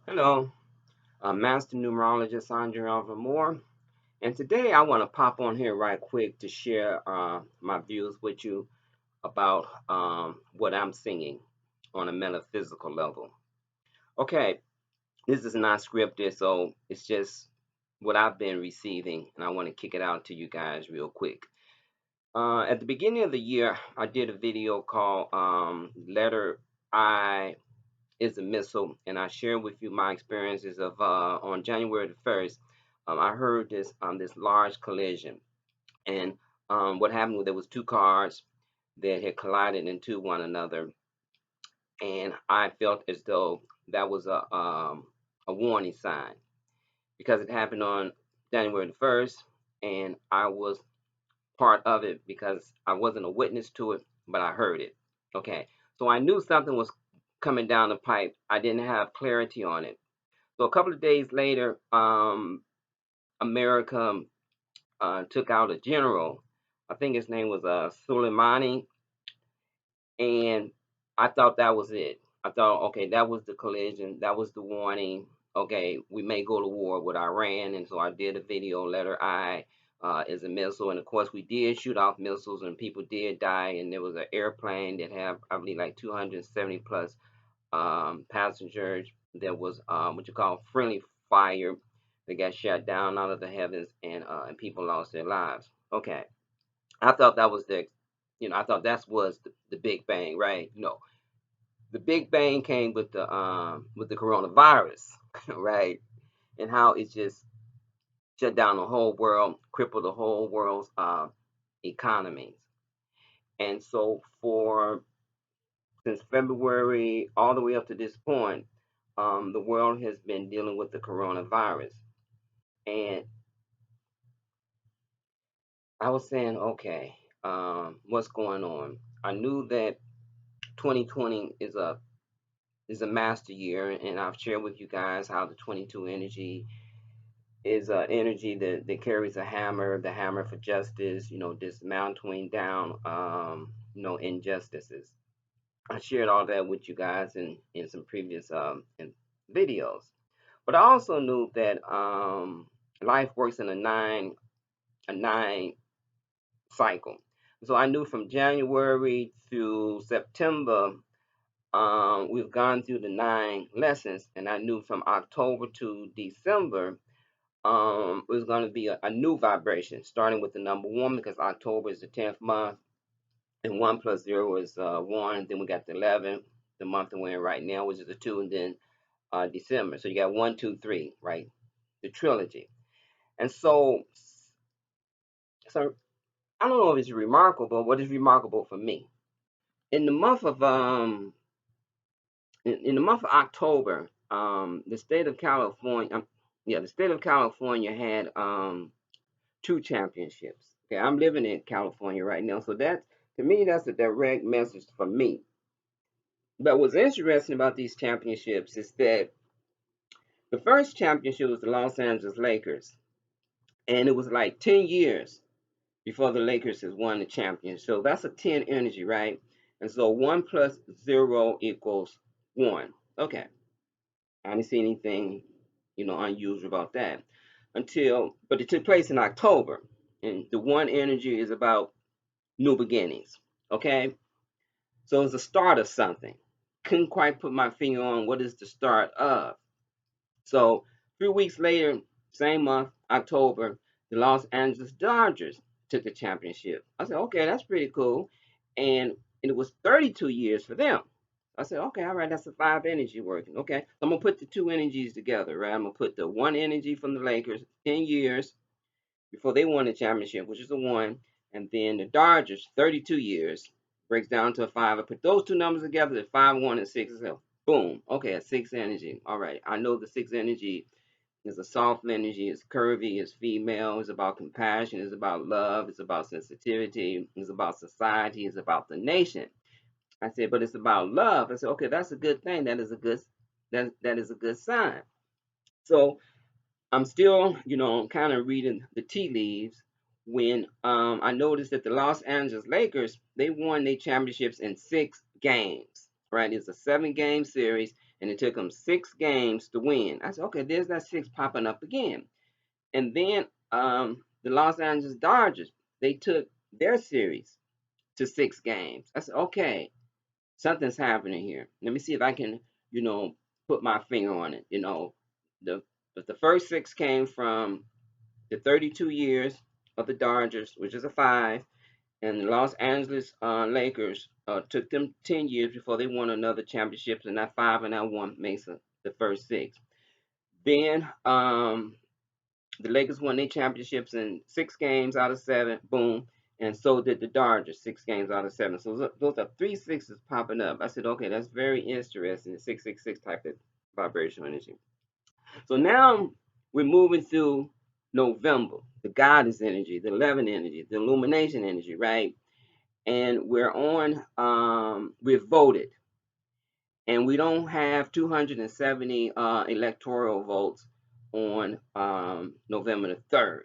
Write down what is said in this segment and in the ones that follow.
Hello, I'm Master Numerologist Andre Alva Moore, and today I want to pop on here right quick to share my views with you about what I'm singing on a metaphysical level. Okay, this is not scripted, so it's just what I've been receiving, and I want to kick it out to you guys real quick. At the beginning of the year, I did a video called Letter I is a Missile, and I share with you my experiences of on January the 1st. I heard this large collision, and what happened was there was two cars that had collided into one another, and I felt as though that was a warning sign because it happened on January the 1st, and I was part of it because I wasn't a witness to it, but I heard it. Okay, so I knew something was coming down the pipe. I didn't have clarity on it. So a couple of days later, America took out a general. I think his name was Soleimani, and I thought that was it. I thought, okay, that was the collision, that was the warning. Okay, we may go to war with Iran, and so I did a video. Letter I is a missile, and of course we did shoot off missiles, and people did die, and there was an airplane that had, I believe, like 270 plus passengers. There was what you call friendly fire that got shot down out of the heavens, and people lost their lives. Okay, I thought that was I thought that was the Big Bang, right? The Big Bang came with the coronavirus, right? And how it just shut down the whole world, crippled the whole world's economies. And so for since February all the way up to this point, the world has been dealing with the coronavirus. And I was saying, okay, what's going on? I knew that 2020 is a master year, and I've shared with you guys how the 22 energy is energy that carries a hammer, the hammer for justice, dismantling down, injustices. I shared all that with you guys in some previous videos. But I also knew that life works in a nine cycle. So I knew from January to September, we've gone through the 9 lessons, and I knew from October to December, it was going to be a new vibration, starting with the number one because October is the 10th month, and 1 plus 0 is 1. Then we got the 11th, the month that we're in right now, which is a 2, and then December. So you got 1, 2, 3, right? The trilogy. And so I don't know if it's remarkable, but it's remarkable for me. In the month of in the month of October, the state of California, the state of California had two championships. Okay, I'm living in California right now, so that to me that's a direct message for me. But what's interesting about these championships is that the first championship was the Los Angeles Lakers, and it was like 10 years before the Lakers has won the championship. So that's a 10 energy, right? And so 1 plus 0 equals 1. Okay, I didn't see anything, unusual about that but it took place in October, and the one energy is about new beginnings. Okay, so it's the start of something. Couldn't quite put my finger on what is the start of. So 3 weeks later, same month, October, the Los Angeles Dodgers took the championship. I said, okay, that's pretty cool. And it was 32 years for them. I said, okay, all right, that's a 5 energy working. Okay, so I'm gonna put the two energies together, right? I'm gonna put the one energy from the Lakers, 10 years before they won the championship, which is a one, and then the Dodgers, 32 years, breaks down to a five. I put those two numbers together, the 5, 1, and 6. So boom, okay, a 6 energy. All right, I know the 6 energy is a soft energy, it's curvy, it's female, it's about compassion, it's about love, it's about sensitivity, it's about society, it's about the nation. I said, but it's about love. I said, okay, that's a good thing. That is a good sign. So I'm still, kind of reading the tea leaves when I noticed that the Los Angeles Lakers they won their championships in 6 games. Right, it's a 7 game series, and it took them 6 games to win. I said, okay, there's that six popping up again. And then the Los Angeles Dodgers, they took their series to 6 games. I said, okay, something's happening here. Let me see if I can, put my finger on it. The the first six came from the 32 years of the Dodgers, which is a five, and the Los Angeles Lakers took them 10 years before they won another championship, and that five and that one makes the first six. Then the Lakers won their championships in 6 games out of 7, boom, and so did the Dodgers, 6 games out of 7. So those are three sixes popping up. I said, okay, that's very interesting, 666 type of vibrational energy. So now we're moving through November, the goddess energy, the 11 energy, the illumination energy, right? And we've voted, and we don't have 270 electoral votes on November the 3rd,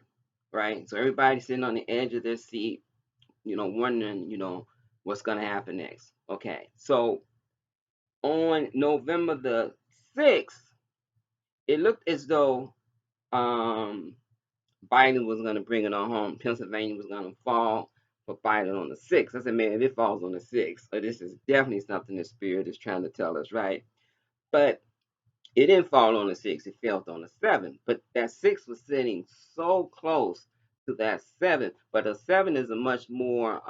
right? So everybody's sitting on the edge of their seat, wondering, what's going to happen next. Okay, so on November the 6th, it looked as though um, Biden was going to bring it on home. Pennsylvania was going to fall for Biden on the 6th. I said, man, if it falls on the 6th, this is definitely something the spirit is trying to tell us, right? But it didn't fall on the 6th. It fell on the 7th. But that 6 was sitting so close to that 7. But a 7 is a much more,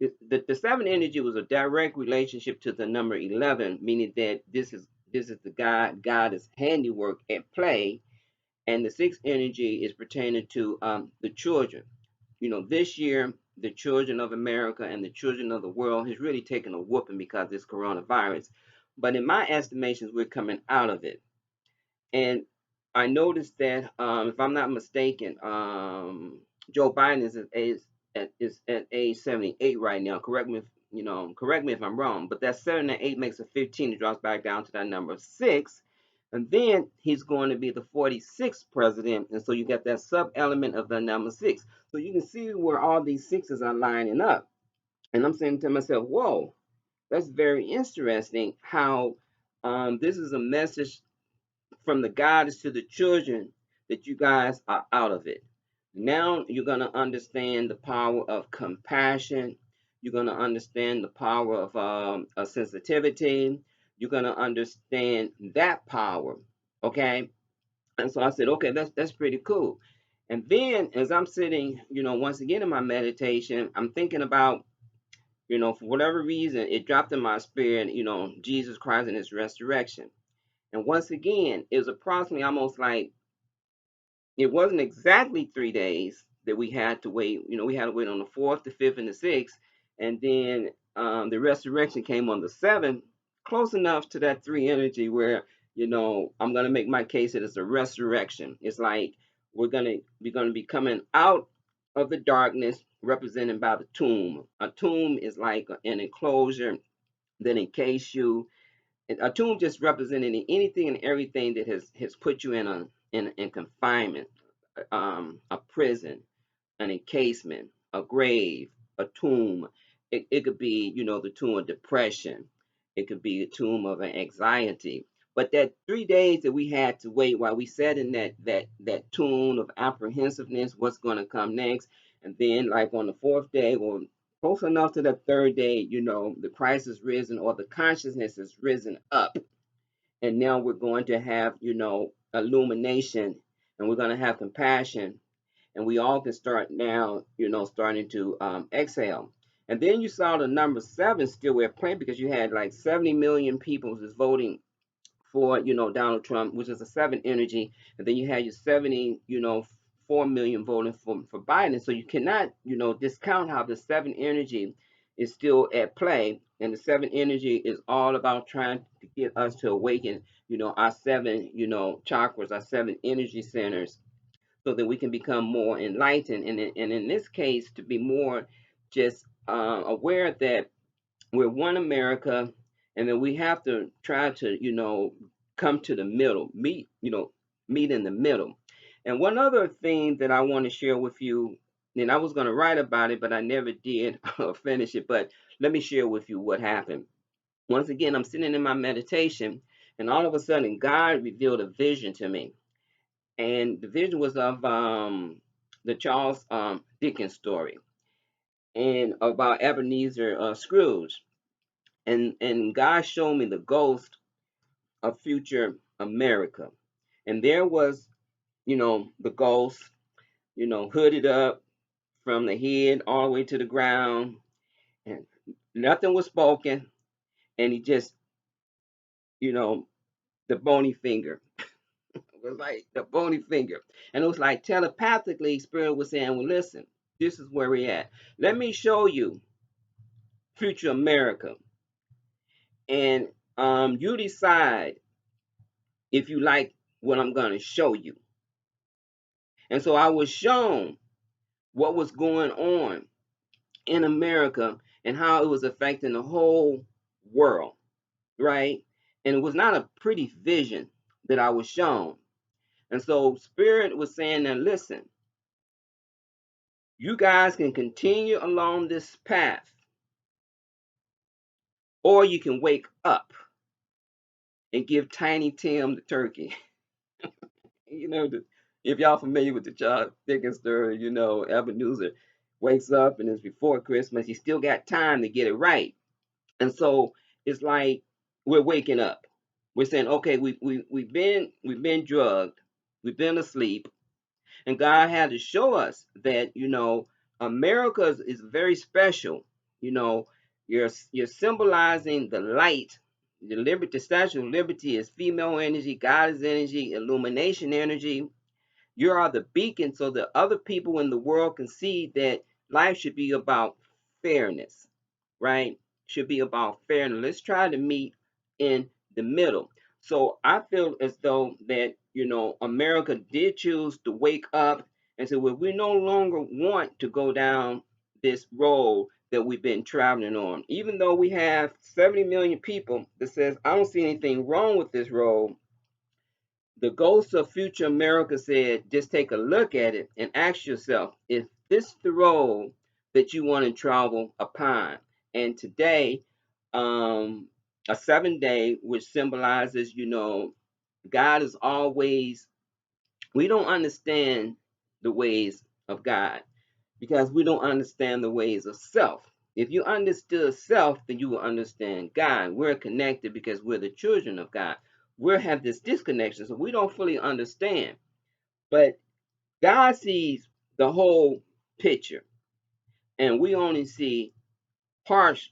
the 7 energy was a direct relationship to the number 11, meaning that this is the God is handiwork at play, and the sixth energy is pertaining to the children. This year, the children of America and the children of the world has really taken a whooping because of this coronavirus. But in my estimations, we're coming out of it. And I noticed that, if I'm not mistaken, Joe Biden is at age 78 right now. Correct me if I'm wrong. But that 7 and 8 makes a 15. It drops back down to that number of 6. And then he's going to be the 46th president. And so you got that sub element of the number 6. So you can see where all these sixes are lining up. And I'm saying to myself, whoa, that's very interesting how this is a message from the goddess to the children that you guys are out of it. Now you're going to understand the power of compassion. You're going to understand the power of sensitivity. You're going to understand that power. Okay. And so I said, okay, that's pretty cool. And then as I'm sitting, once again in my meditation, I'm thinking about, for whatever reason, it dropped in my spirit, Jesus Christ and his resurrection. And once again, it was approximately almost like it wasn't exactly 3 days that we had to wait. We had to wait on the fourth, the fifth, and the sixth, and then the resurrection came on the seventh, close enough to that three energy where I'm gonna make my case that it's a resurrection. It's like we're gonna be coming out of the darkness, represented by the tomb. A tomb is like an enclosure that encase you. A tomb just representing anything and everything that has put you in confinement, a prison, an encasement, a grave, a tomb. It could be, the tomb of depression. It could be the tomb of an anxiety. But that 3 days that we had to wait while we sat in that tomb of apprehensiveness, what's going to come next, and then like on the fourth day or close enough to the third day, the Christ is risen or the consciousness is risen up, and now we're going to have illumination, and we're going to have compassion, and we all can start now, starting to exhale. And then you saw the number 7 still at play because you had like 70 million people just voting for Donald Trump, which is a 7 energy, and then you had your 70 4 million voting for Biden. So you cannot discount how the 7 energy is still at play, and the 7 energy is all about trying to get us to awaken our 7 chakras, our 7 energy centers, so that we can become more enlightened, and in this case to be more just aware that we're one America, and then we have to try to, come to the middle, meet in the middle. And one other thing that I want to share with you, and I was going to write about it, but I never did finish it. But let me share with you what happened. Once again, I'm sitting in my meditation, and all of a sudden, God revealed a vision to me. And the vision was of the Charles Dickens story and about Ebenezer Scrooge. And God showed me the ghost of future America. And there was, the ghost, hooded up from the head all the way to the ground, and nothing was spoken. And he just, you know, the bony finger. It was like the bony finger. And it was like telepathically, Spirit was saying, well, listen, this is where we're at. Let me show you future America. And you decide if you like what I'm going to show you. And so I was shown what was going on in America and how it was affecting the whole world, right? And it was not a pretty vision that I was shown. And so Spirit was saying, now listen, you guys can continue along this path, or you can wake up and give Tiny Tim the turkey. you know, the, if y'all familiar with the Charles Dickens story, Ebenezer wakes up and it's before Christmas. He still got time to get it right. And so it's like we're waking up. We're saying, okay, we've been drugged, we've been asleep, and God had to show us that America is very special. You know, you're symbolizing the light, the liberty. The Statue of Liberty is female energy, God is energy, illumination energy. You are the beacon so that other people in the world can see that life should be about fairness, right? Should be about fairness. Let's try to meet in the middle. So I feel as though that, America did choose to wake up and say, well, we no longer want to go down this road that we've been traveling on. Even though we have 70 million people that says, I don't see anything wrong with this road, the ghost of future America said, just take a look at it and ask yourself, is this the road that you want to travel upon? And today, a 7 day, which symbolizes, God is always, we don't understand the ways of God because we don't understand the ways of self. If you understood self, then you will understand God. We're connected because we're the children of God. We have this disconnection, so we don't fully understand. But God sees the whole picture, and we only see parts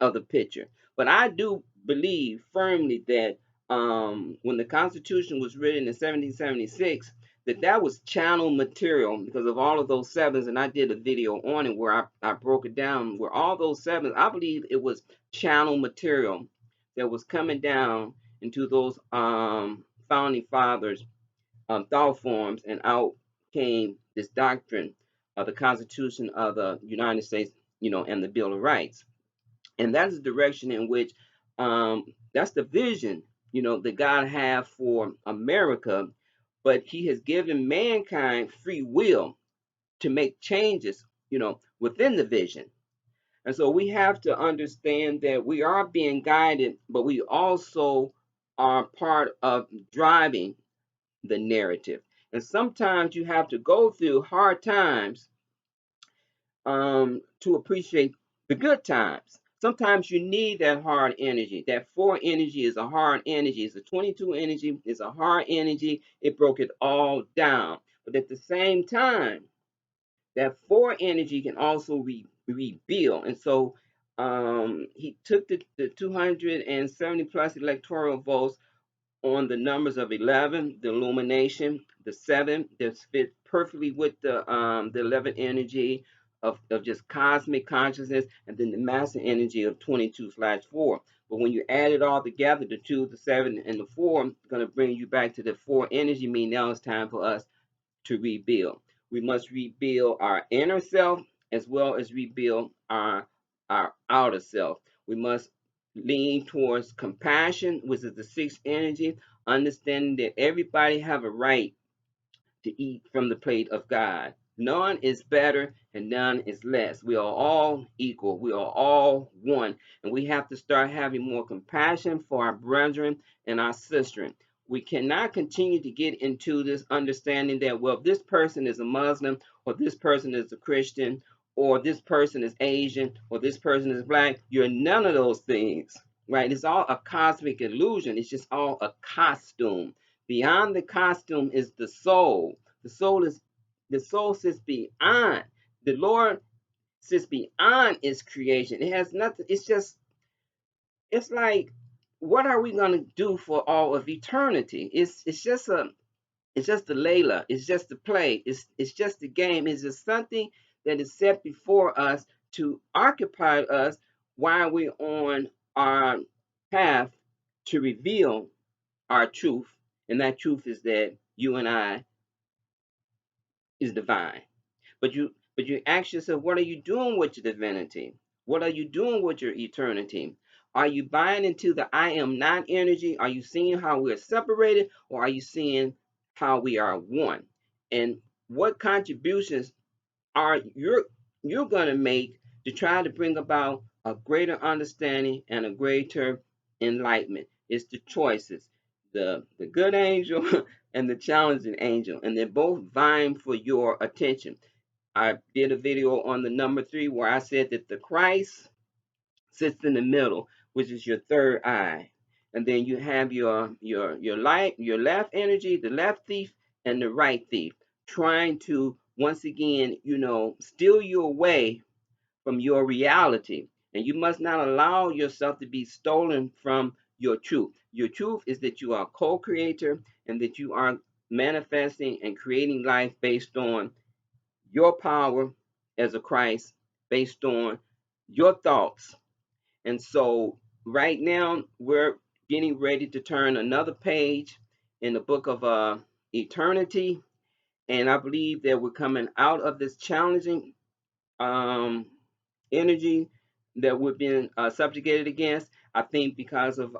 of the picture. But I do believe firmly that when the Constitution was written in 1776, that was channel material because of all of those sevens, and I did a video on it where I broke it down. Where all those sevens, I believe it was channel material that was coming down into those founding fathers' thought forms, and out came this doctrine of the Constitution of the United States, and the Bill of Rights. And that's the direction in which that's the vision that God have for America. But he has given mankind free will to make changes within the vision. And so we have to understand that we are being guided, but we also are part of driving the narrative. And sometimes you have to go through hard times to appreciate the good times. Sometimes you need that hard energy. That 4 energy is a hard energy. It's a 22 energy. It's a hard energy. It broke it all down. But at the same time, that 4 energy can also rebuild. And so he took the 270 plus electoral votes on the numbers of 11, the illumination, the 7 that fit perfectly with the 11 energy of just cosmic consciousness, and then the master energy of 22/4. But when you add it all together, the 2, the 7, and the 4, going to bring you back to the 4 energy. Mean now it's time for us to rebuild. We must rebuild our inner self as well as rebuild our outer self. We must lean towards compassion, which is the 6th energy, understanding that everybody have a right to eat from the plate of God. None is better and none is less. We are all equal. We are all one. And we have to start having more compassion for our brethren and our sisters. We cannot continue to get into this understanding that, well, this person is a Muslim, or this person is a Christian, or this person is Asian, or this person is black. You're none of those things, right? It's all a cosmic illusion. It's just all a costume. Beyond the costume is the soul. The soul sits beyond. The Lord sits beyond its creation. It has nothing. It's like, what are we gonna do for all of eternity? It's just the Layla. It's just the play. It's just the game. It's just something that is set before us to occupy us while we're on our path to reveal our truth. And that truth is that you and I is divine. But you ask yourself, what are you doing with your divinity? What are you doing with your eternity? Are you buying into the I am not energy? Are you seeing how we're separated, or are you seeing how we are one? And what contributions are you're going to make to try to bring about a greater understanding and a greater enlightenment? It's the choices, the good angel and the challenging angel, and they're both vying for your attention. I did a video on the number 3 where I said that the Christ sits in the middle, which is your third eye. And then you have your left energy, the left thief, and the right thief, trying to once again, steal you away from your reality. And you must not allow yourself to be stolen from your truth. Your truth is that you are a co-creator and that you are manifesting and creating life based on your power as a Christ, based on your thoughts. And so right now we're getting ready to turn another page in the book of eternity. And I believe that we're coming out of this challenging um, energy that we've been subjugated against. I think because of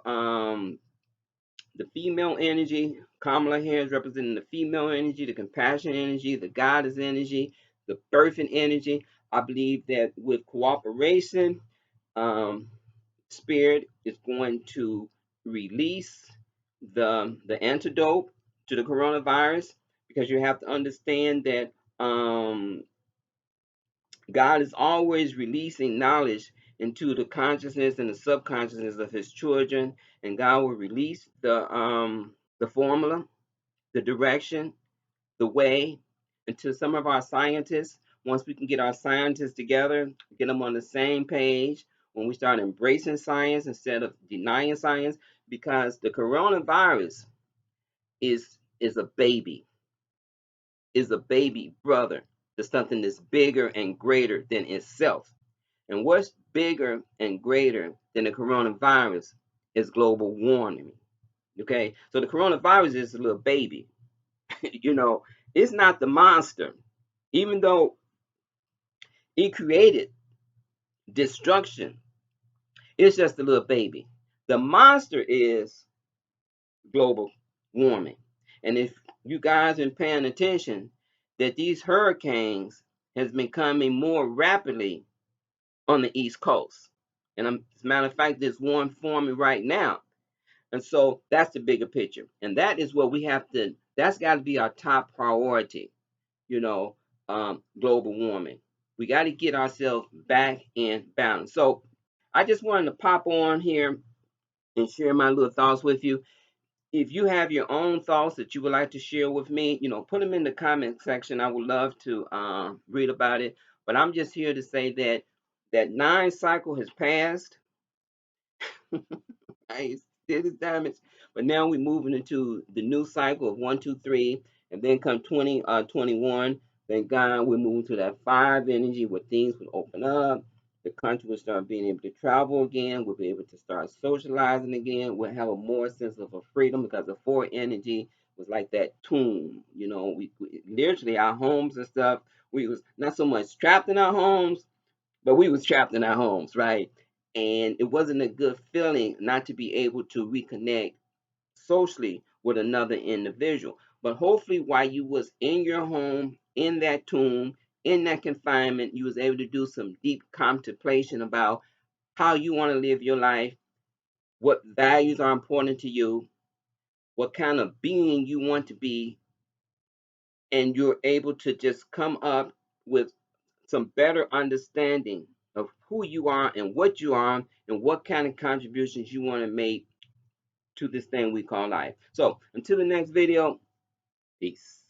the female energy, Kamala Harris representing the female energy, the compassion energy, the goddess energy, the birthing energy. I believe that with cooperation, um, Spirit is going to release the antidote to the coronavirus, because you have to understand that God is always releasing knowledge into the consciousness and the subconsciousness of His children, and God will release the formula, the direction, the way, into some of our scientists. Once we can get our scientists together, get them on the same page, when we start embracing science instead of denying science, because the coronavirus is a baby, is a baby brother to something that's bigger and greater than itself. And what's bigger and greater than the coronavirus is global warming. Okay, so the coronavirus is a little baby. you know, it's not the monster, even though it created destruction. It's just a little baby. The monster is global warming. And if you guys are paying attention, that these hurricanes has been coming more rapidly on the East Coast. And as a matter of fact, there's one forming right now. And so that's the bigger picture. And that is what we have to, that's got to be our top priority, you know, global warming. We got to get ourselves back in balance. So I just wanted to pop on here and share my little thoughts with you. If you have your own thoughts that you would like to share with me, put them in the comment section. I would love to read about it. But I'm just here to say that that 9 cycle has passed. Nice, did his damage. But now we're moving into the new cycle of 1, 2, 3, and then come 21. Thank God we're moving to that 5 energy where things will open up. The country will start being able to travel again. We'll be able to start socializing again. We'll have a more sense of a freedom, because the 4 energy was like that tomb. We literally, our homes and stuff. We was not so much trapped in our homes, but we was trapped in our homes, right? And it wasn't a good feeling not to be able to reconnect socially with another individual. But hopefully while you was in your home, in that tomb, in that confinement, you was able to do some deep contemplation about how you want to live your life, what values are important to you, what kind of being you want to be, and you're able to just come up with some better understanding of who you are and what you are and what kind of contributions you want to make to this thing we call life. So until the next video, peace.